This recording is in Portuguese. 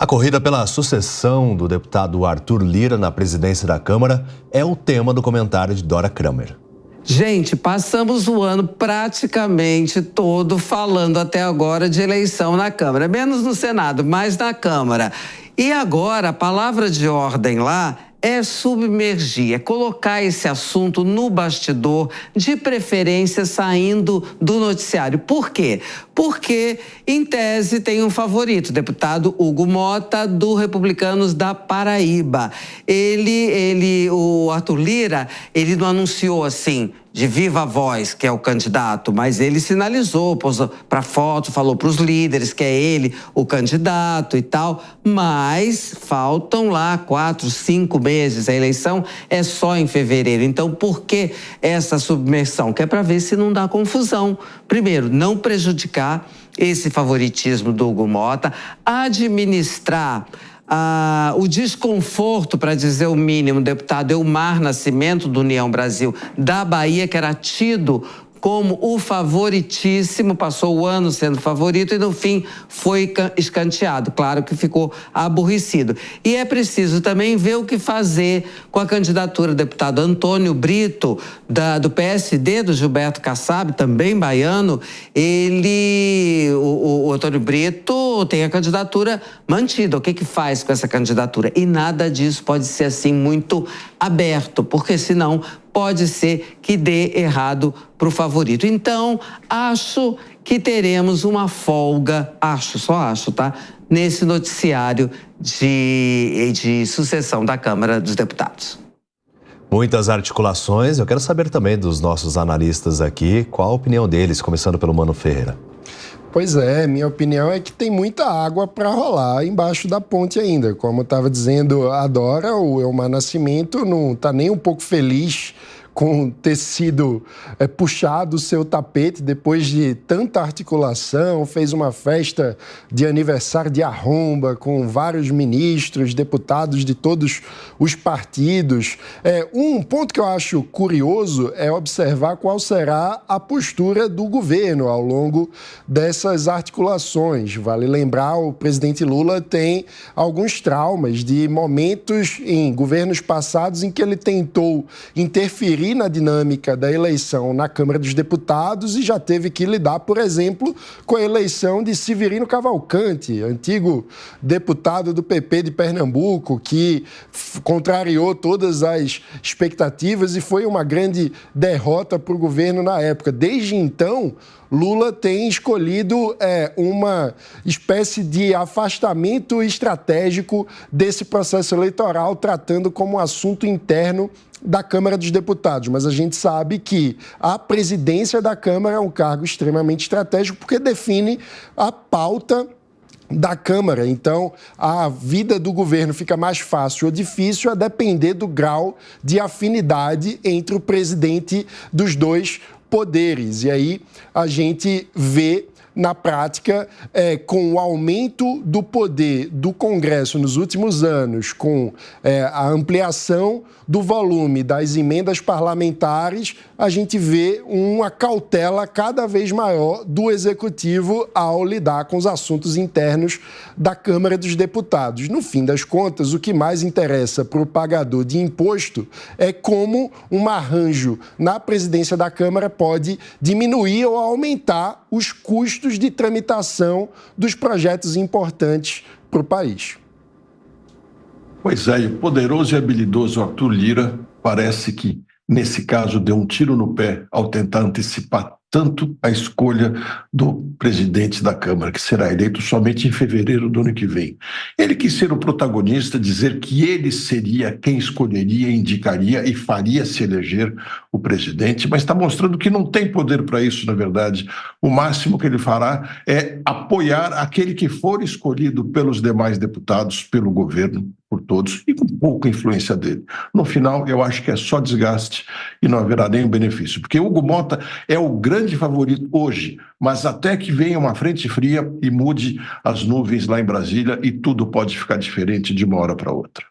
corrida pela sucessão do deputado Arthur Lira na presidência da Câmara é o tema do comentário de Dora Kramer. Gente, passamos o ano praticamente todo falando até agora de eleição na Câmara, menos no Senado, mas na Câmara. E agora a palavra de ordem lá é submergir, é colocar esse assunto no bastidor, de preferência saindo do noticiário. Por quê? Porque, em tese, tem um favorito, o deputado Hugo Mota, do Republicanos da Paraíba. O Arthur Lira, ele não anunciou assim, de viva voz, que é o candidato, mas ele sinalizou, pôs para foto, falou para os líderes que é ele o candidato e tal, mas faltam lá 4, 5 meses, a eleição é só em fevereiro. Então, por que essa submersão? Que é para ver se não dá confusão. Primeiro, não prejudicar esse favoritismo do Hugo Mota, administrar o desconforto, para dizer o mínimo, deputado Elmar Nascimento, do União Brasil, da Bahia, que era tido como o favoritíssimo, passou o ano sendo favorito e no fim foi escanteado. Claro que ficou aborrecido. E é preciso também ver o que fazer com a candidatura do deputado Antônio Brito, do PSD, do Gilberto Kassab, também baiano. O Antônio Brito tem a candidatura mantida. O que faz com essa candidatura? E nada disso pode ser assim muito aberto, porque senão pode ser que dê errado para o favorito. Então, acho que teremos uma folga, só acho, tá? Nesse noticiário de sucessão da Câmara dos Deputados. Muitas articulações. Eu quero saber também dos nossos analistas aqui, qual a opinião deles, começando pelo Mano Ferreira. Pois é, minha opinião é que tem muita água para rolar embaixo da ponte ainda. Como estava dizendo a Dora, o Elmar Nascimento não está nem um pouco feliz com ter sido puxado o seu tapete depois de tanta articulação, fez uma festa de aniversário de arromba com vários ministros, deputados de todos os partidos. Um ponto que eu acho curioso é observar qual será a postura do governo ao longo dessas articulações. Vale lembrar, o presidente Lula tem alguns traumas de momentos em governos passados em que ele tentou interferir na dinâmica da eleição na Câmara dos Deputados e já teve que lidar, por exemplo, com a eleição de Severino Cavalcante, antigo deputado do PP de Pernambuco, que contrariou todas as expectativas e foi uma grande derrota para o governo na época. Desde então, Lula tem escolhido uma espécie de afastamento estratégico desse processo eleitoral, tratando como um assunto interno da Câmara dos Deputados. Mas a gente sabe que a presidência da Câmara é um cargo extremamente estratégico porque define a pauta da Câmara. Então, a vida do governo fica mais fácil ou difícil a depender do grau de afinidade entre o presidente dos dois poderes. E aí a gente vê na prática, com o aumento do poder do Congresso nos últimos anos, com a ampliação do volume das emendas parlamentares, a gente vê uma cautela cada vez maior do Executivo ao lidar com os assuntos internos da Câmara dos Deputados. No fim das contas, o que mais interessa para o pagador de imposto é como um arranjo na presidência da Câmara pode diminuir ou aumentar os custos de tramitação dos projetos importantes para o país. Pois é, e o poderoso e habilidoso Arthur Lira parece que, nesse caso, deu um tiro no pé ao tentar antecipar tanto a escolha do presidente da Câmara, que será eleito somente em fevereiro do ano que vem. Ele quis ser o protagonista, dizer que ele seria quem escolheria, indicaria e faria se eleger o presidente, mas está mostrando que não tem poder para isso, na verdade. O máximo que ele fará é apoiar aquele que for escolhido pelos demais deputados, pelo governo, por todos, e com pouca influência dele. No final, eu acho que é só desgaste e não haverá nenhum benefício, porque Hugo Mota é o grande favorito hoje, mas até que venha uma frente fria e mude as nuvens lá em Brasília e tudo pode ficar diferente de uma hora para outra.